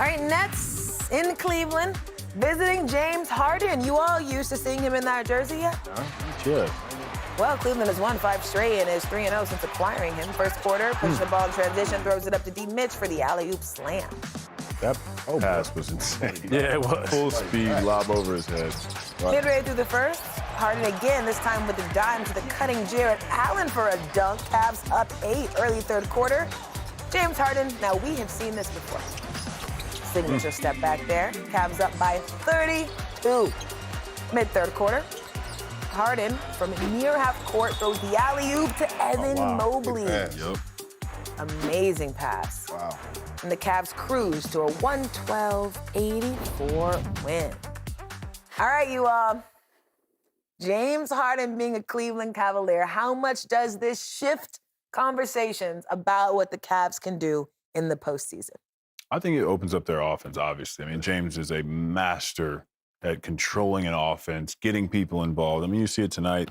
All right, Nets in Cleveland, visiting James Harden. You all used to seeing him in that jersey yet? Sure. Well, Cleveland has won 5 straight and is 3-0 since acquiring him. First quarter, pushes the ball in transition, throws it up to D. Mitch for the alley-oop slam. That pass was insane. Yeah, it was. Full speed, lob over his head. Right. Midway through the first, Harden again, this time with the dime to the cutting Jarrett Allen for a dunk. Cavs up 8 early third quarter. James Harden, now we have seen this before. Signature step back there. Cavs up by 32. Mid-third quarter. Harden from near half court throws the alley-oop to Evan Mobley. Yep. Amazing pass. Wow. And the Cavs cruise to a 112-84 win. All right, you all. James Harden being a Cleveland Cavalier, how much does this shift conversations about what the Cavs can do in the postseason? I think it opens up their offense, obviously. I mean, James is a master at controlling an offense, getting people involved. I mean, you see it tonight,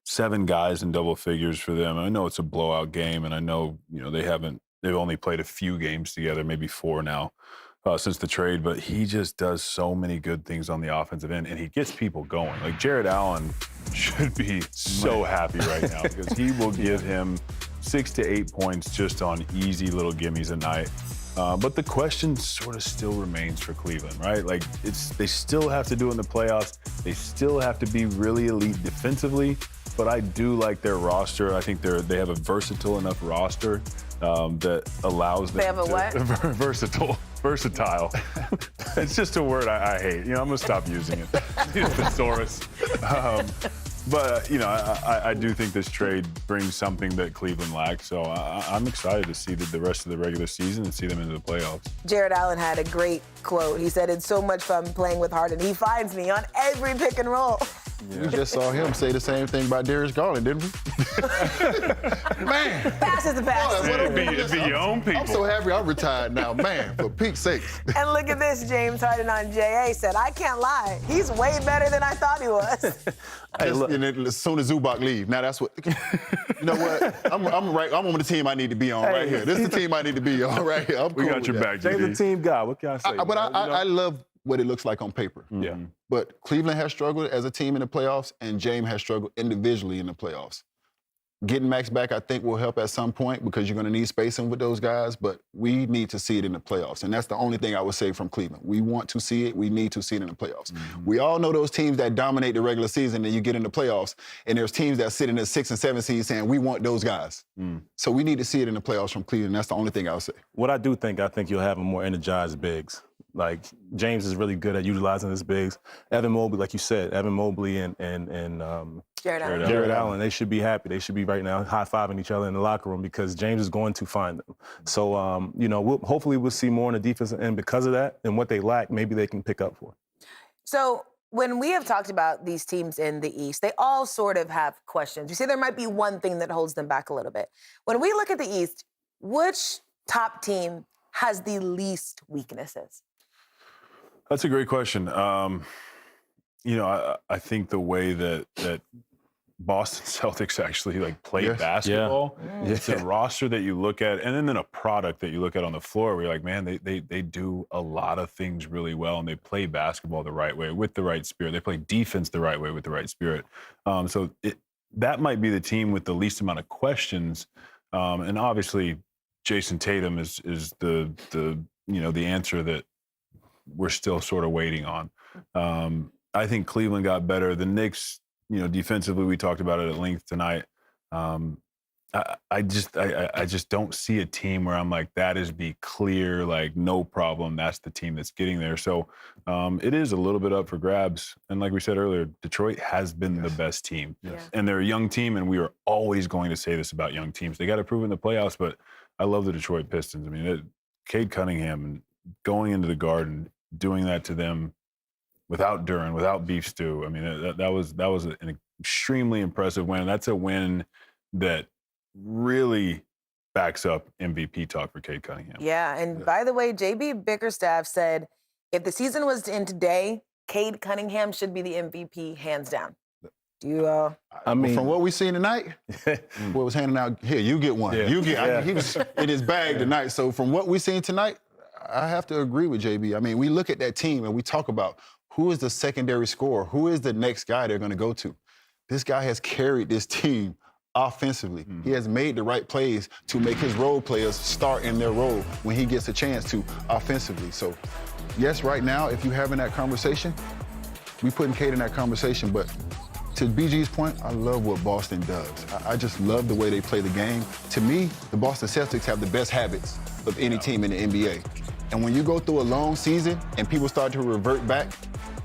7 guys in double figures for them. I know it's a blowout game, and I know, they've only played a few games together, maybe 4 now, since the trade, but he just does so many good things on the offensive end, and he gets people going. Like, Jarrett Allen should be so happy right now because he will give him 6 to 8 points just on easy little gimmies a night. But the question sort of still remains for Cleveland, right? Like, they still have to do it in the playoffs. They still have to be really elite defensively. But I do like their roster. I think they have a versatile enough roster that allows them. They have a what? Versatile. It's just a word I hate. I'm gonna stop using it. It's thesaurus. But, I do think this trade brings something that Cleveland lacks. So I'm excited to see the rest of the regular season and see them into the playoffs. Jarrett Allen had a great quote. He said, "It's so much fun playing with Harden. He finds me on every pick and roll." Yeah. We just saw him say the same thing about Darius Garland, didn't we? Man. Pass is the pass. It'd be your own people. I'm so happy I'm retired now, man, for Pete's sakes. And look at this, James Harden on JA said, "I can't lie. He's way better than I thought he was." As soon as Zubac leave, now that's what. You know what? I'm on the team I need to be on right here. This is the team I need to be on right here. We got your back, Jay's JD. the team guy. What can I say? I love what it looks like on paper. Yeah. But Cleveland has struggled as a team in the playoffs, and James has struggled individually in the playoffs. Getting Max back, I think, will help at some point because you're going to need spacing with those guys, but we need to see it in the playoffs. And that's the only thing I would say from Cleveland. We want to see it. We need to see it in the playoffs. Mm-hmm. We all know those teams that dominate the regular season and you get in the playoffs, and there's teams that sit in the 6 and 7 seed saying, we want those guys. So we need to see it in the playoffs from Cleveland. That's the only thing I would say. What I think you'll have a more energized bigs. Like, James is really good at utilizing his bigs. Evan Mobley, like you said, Evan Mobley and Jarrett Allen, they should be happy. They should be right now high-fiving each other in the locker room because James is going to find them. So, hopefully we'll see more on the defensive end because of that, and what they lack, maybe they can pick up for. So when we have talked about these teams in the East, they all sort of have questions. You see, there might be one thing that holds them back a little bit. When we look at the East, which top team has the least weaknesses? That's a great question. I think the way that Boston Celtics actually play basketball, it's a roster that you look at, and then a product that you look at on the floor where you're like, man, they do a lot of things really well, and they play basketball the right way with the right spirit. They play defense the right way with the right spirit. So that might be the team with the least amount of questions. And obviously, Jason Tatum is the answer that we're still sort of waiting on. I think Cleveland got better. The Knicks, defensively, we talked about it at length tonight. I just don't see a team where I'm like, that is the clear, no problem. That's the team that's getting there. So it is a little bit up for grabs. And like we said earlier, Detroit has been the best team. Yes. And they're a young team, and we are always going to say this about young teams. They got to prove in the playoffs, but I love the Detroit Pistons. I mean, Cade Cunningham going into the Garden, doing that to them without Duran, without beef stew. I mean, that was an extremely impressive win. That's a win that really backs up MVP talk for Cade Cunningham. Yeah, and by the way, J.B. Bickerstaff said if the season was to end today, Cade Cunningham should be the MVP, hands down. Do you? I mean, from what we seen tonight, what was handing out here, you get one. Yeah. You get. He was in his bag tonight. So from what we seen tonight, I have to agree with JB. I mean, we look at that team and we talk about who is the secondary scorer, who is the next guy they're going to go to. This guy has carried this team offensively. He has made the right plays to make his role players start in their role when he gets a chance to offensively. So, yes, right now, if you're having that conversation, we putting Cade in that conversation, but to BG's point, I love what Boston does. I just love the way they play the game. To me, the Boston Celtics have the best habits of any team in the NBA. And when you go through a long season and people start to revert back,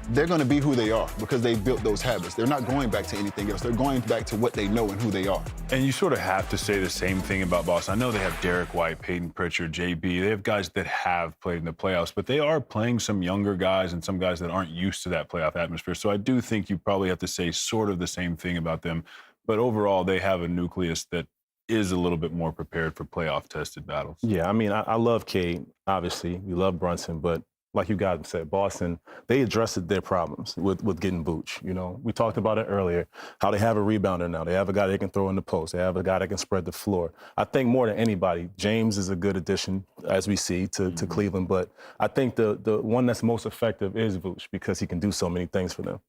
they're going to be who they are because they've built those habits. They're not going back to anything else. They're going back to what they know and who they are. And you sort of have to say the same thing about Boston. I know they have Derek White, Peyton Pritchard, JB. They have guys that have played in the playoffs, but they are playing some younger guys and some guys that aren't used to that playoff atmosphere. So I do think you probably have to say sort of the same thing about them. But overall, they have a nucleus that is a little bit more prepared for playoff-tested battles. Yeah, I mean, I love Cade, obviously. We love Brunson, but like you guys said, Boston, they addressed their problems with getting Vooch. You know, we talked about it earlier, how they have a rebounder now. They have a guy they can throw in the post. They have a guy that can spread the floor. I think more than anybody, James is a good addition, as we see, to Cleveland. But I think the one that's most effective is Vooch because he can do so many things for them.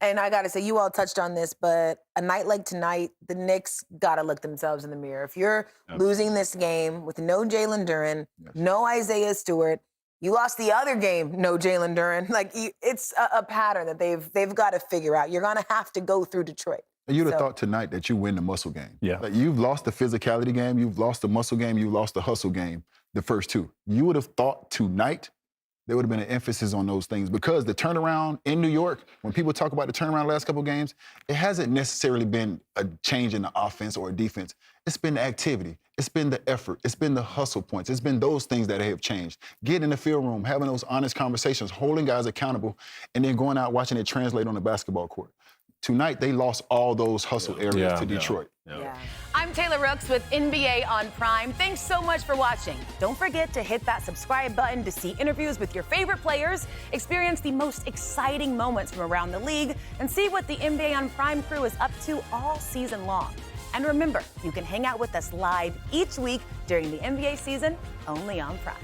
And I got to say, you all touched on this, but a night like tonight, the Knicks got to look themselves in the mirror. If you're losing this game with no Jalen Duren, no Isaiah Stewart, you lost the other game, no Jalen Duren. Like, it's a pattern that they've got to figure out. You're going to have to go through Detroit. You'd have thought tonight that you win the muscle game. Yeah. Like, you've lost the physicality game, you've lost the muscle game, you've lost the hustle game, the first two. You would have thought tonight there would have been an emphasis on those things because the turnaround in New York, when people talk about the turnaround the last couple of games, it hasn't necessarily been a change in the offense or defense. It's been the activity. It's been the effort. It's been the hustle points. It's been those things that have changed. Getting in the field room, having those honest conversations, holding guys accountable, and then going out watching it translate on the basketball court. Tonight, they lost all those hustle areas to Detroit. Yeah. I'm Taylor Rooks with NBA on Prime. Thanks so much for watching. Don't forget to hit that subscribe button to see interviews with your favorite players, experience the most exciting moments from around the league, and see what the NBA on Prime crew is up to all season long. And remember, you can hang out with us live each week during the NBA season only on Prime.